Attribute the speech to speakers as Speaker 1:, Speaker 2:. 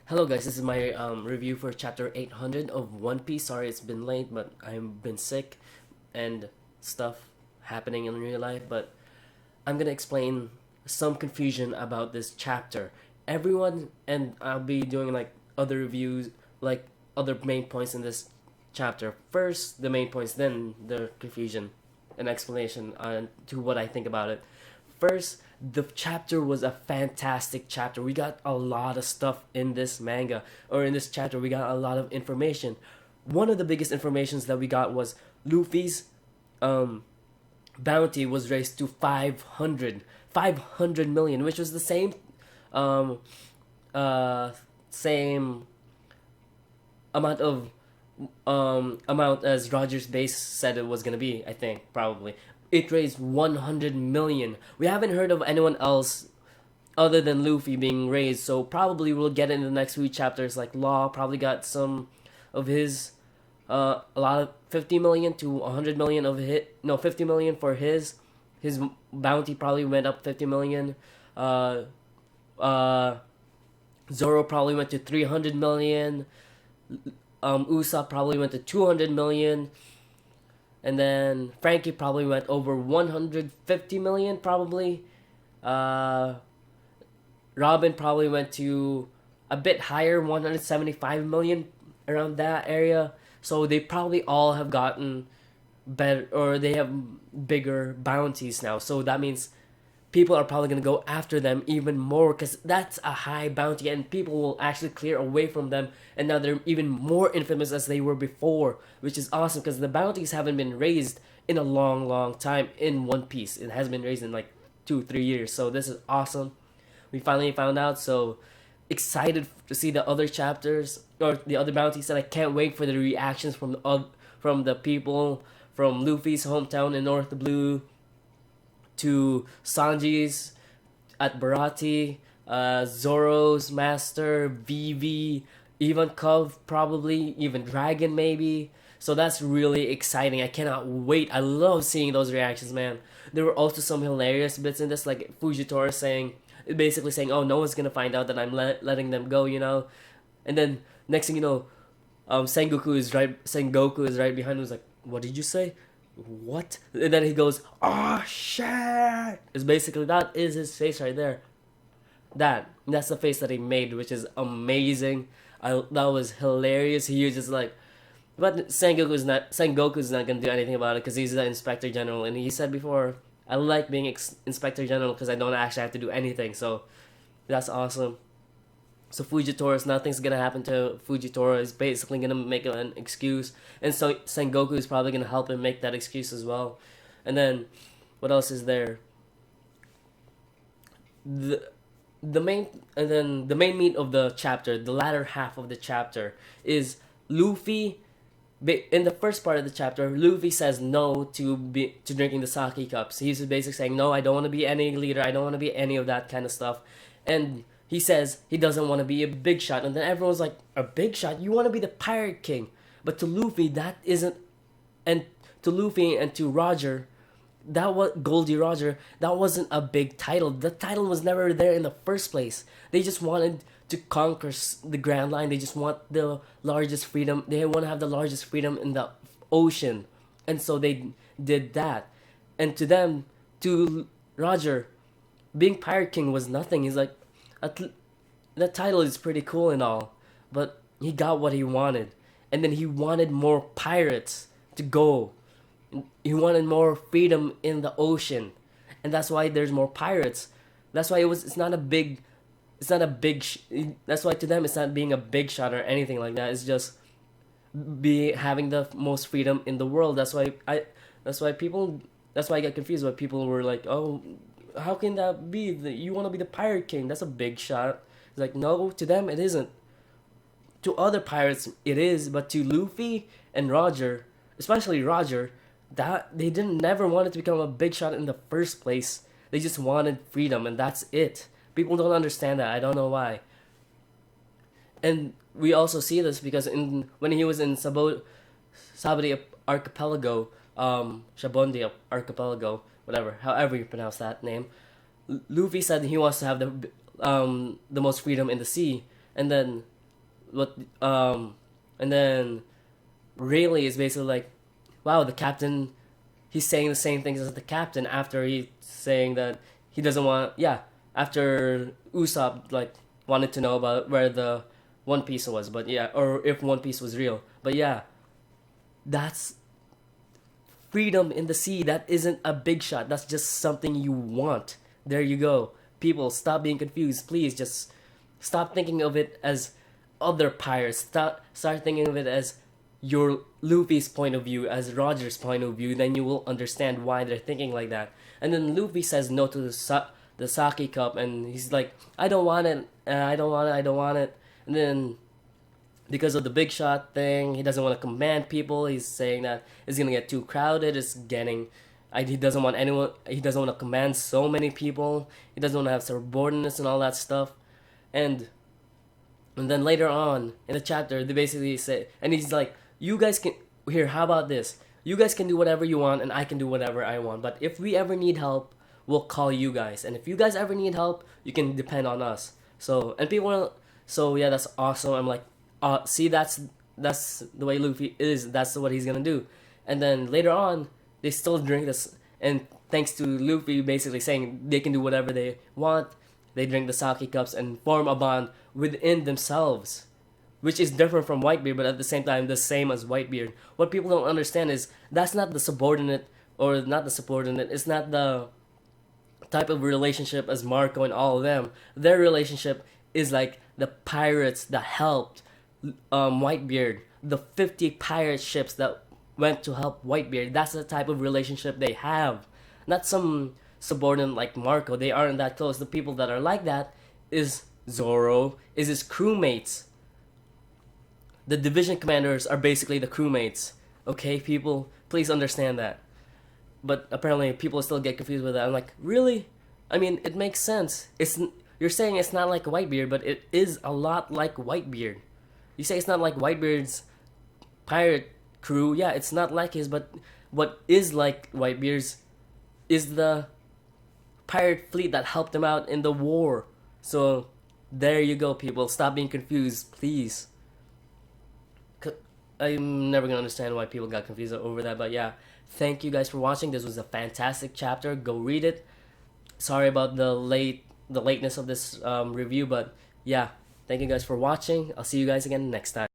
Speaker 1: Hello guys, this is my review for chapter 800 of One Piece. Sorry it's been late, but I've been sick and stuff happening in real life, but I'm gonna explain some confusion about this chapter. Everyone, and I'll be doing like other reviews, like other main points in this chapter. First, the main points, then the confusion and explanation to what I think about it. First, the chapter was a fantastic chapter. We got a lot of stuff in this manga, or in this chapter. We got a lot of information. One of the biggest informations that we got was Luffy's um, bounty was raised to 500 million, which was the um, uh, same amount of amount as Rogers Base said it was gonna be. I think probably it raised 100 million. We haven't heard of anyone else other than Luffy being raised, so probably we'll get it in the next few chapters. Like Law probably got some of his, a lot of 50 million to 100 million of hit. No, 50 million for his bounty probably went up 50 million. Uh, uh, Zoro probably went to 300 million. Usopp probably went to 200 million, and then Frankie probably went over 150 million probably. Uh, Robin probably went to a bit higher, 175 million, around that area. So they probably all have gotten better, or they have bigger bounties now. So that means people are probably going to go after them even more, because that's a high bounty and people will actually clear away from them, and now they're even more infamous as they were before, which is awesome because the bounties haven't been raised in a long time in One Piece. It has been raised in like 2-3 years, so this is awesome. We finally found out, so excited to see the other chapters or the other bounties, and I can't wait for the reactions from the people from Luffy's hometown in North Blue to Sanji's at Barati, Zoro's master, Vivi, even Cove probably, even Dragon maybe. So that's really exciting. I cannot wait. I love seeing those reactions, man. There were also some hilarious bits in this, like Fujitora basically saying, "Oh, no one's gonna find out that I'm letting them go," you know. And then next thing you know, Sengoku is right behind him. Was like, "What did you say? What?" And then he goes, "Oh shit!" It's basically that is his face right there. That's the face that he made, which is amazing. That was hilarious. He was just like, but Sengoku's not gonna do anything about it because he's the Inspector General, and he said before, I like being Inspector General because I don't actually have to do anything. So that's awesome. So Fujitora, nothing's gonna happen to Fujitora. Is basically gonna make an excuse, and so Sengoku is probably gonna help him make that excuse as well. And then, what else is there? The the main meat of the chapter, the latter half of the chapter, is Luffy. In the first part of the chapter, Luffy says no to drinking the sake cups. He's basically saying, "No, I don't want to be any leader. I don't want to be any of that kind of stuff," and he says he doesn't want to be a big shot. And then everyone's like, "A big shot? You want to be the Pirate King?" But to Luffy, that isn't, and to Luffy and to Roger, that was Goldie Roger. That wasn't a big title. The title was never there in the first place. They just wanted to conquer the Grand Line. They just want the largest freedom. They want to have the largest freedom in the ocean, and so they did that. And to them, to Roger, being Pirate King was nothing. He's like, that title is pretty cool and all, but he got what he wanted, and then he wanted more pirates to go. He wanted more freedom in the ocean, and that's why there's more pirates. That's why it's not a big, it's not a big. That's why to them it's not being a big shot or anything like that. It's just be having the most freedom in the world. That's why people. That's why I get confused. Why people were like, "Oh, how can that be? You want to be the pirate king? That's a big shot." It's like, no, to them it isn't. To other pirates it is, but to Luffy and Roger, especially Roger, that they didn't never wanted to become a big shot in the first place. They just wanted freedom, and that's it. People don't understand that. I don't know why. And we also see this because in when he was in Sabodi Archipelago, Shabondi Archipelago, whatever, however you pronounce that name, Luffy said he wants to have the most freedom in the sea, and then what and then Rayleigh is basically like, wow, the captain, he's saying the same things as the captain after he's saying that he doesn't want, yeah, after Usopp like wanted to know about where the One Piece was, but yeah, or if One Piece was real. But yeah, that's freedom in the sea. That isn't a big shot. That's just something you want. There you go. People, stop being confused. Please just stop thinking of it as other pirates. Start thinking of it as your Luffy's point of view, as Roger's point of view. Then you will understand why they're thinking like that. And then Luffy says no to the sake cup, and he's like, I don't want it. I don't want it. I don't want it. And then because of the big shot thing, he doesn't want to command people. He's saying that it's gonna get too crowded. It's getting, he doesn't want anyone. He doesn't want to command so many people. He doesn't want to have subordinates and all that stuff. And then later on in the chapter, they basically say, and he's like, you guys can, here. How about this? You guys can do whatever you want, and I can do whatever I want. But if we ever need help, we'll call you guys. And if you guys ever need help, you can depend on us. So and people are, so yeah, that's awesome. I'm like, see, that's the way Luffy is. That's what he's gonna do. And then later on, they still drink this, and thanks to Luffy basically saying they can do whatever they want, they drink the sake cups and form a bond within themselves, which is different from Whitebeard, but at the same time the same as Whitebeard. What people don't understand is that's not the subordinate, or not the subordinate. It's not the type of relationship as Marco and all of them. Their relationship is like the pirates that helped Whitebeard, the 50 pirate ships that went to help Whitebeard. That's the type of relationship they have. Not some subordinate like Marco. They aren't that close. The people that are like that is Zoro, is his crewmates. The division commanders are basically the crewmates. Okay, people, please understand that. But apparently, people still get confused with that. I'm like, really? I mean, it makes sense. You're saying it's not like Whitebeard, but it is a lot like Whitebeard. You say it's not like Whitebeard's pirate crew. Yeah, it's not like his, but what is like Whitebeard's is the pirate fleet that helped him out in the war. So there you go, people. Stop being confused, please. I'm never gonna understand why people got confused over that, but yeah. Thank you guys for watching. This was a fantastic chapter. Go read it. Sorry about the lateness of this review, but yeah. Thank you guys for watching. I'll see you guys again next time.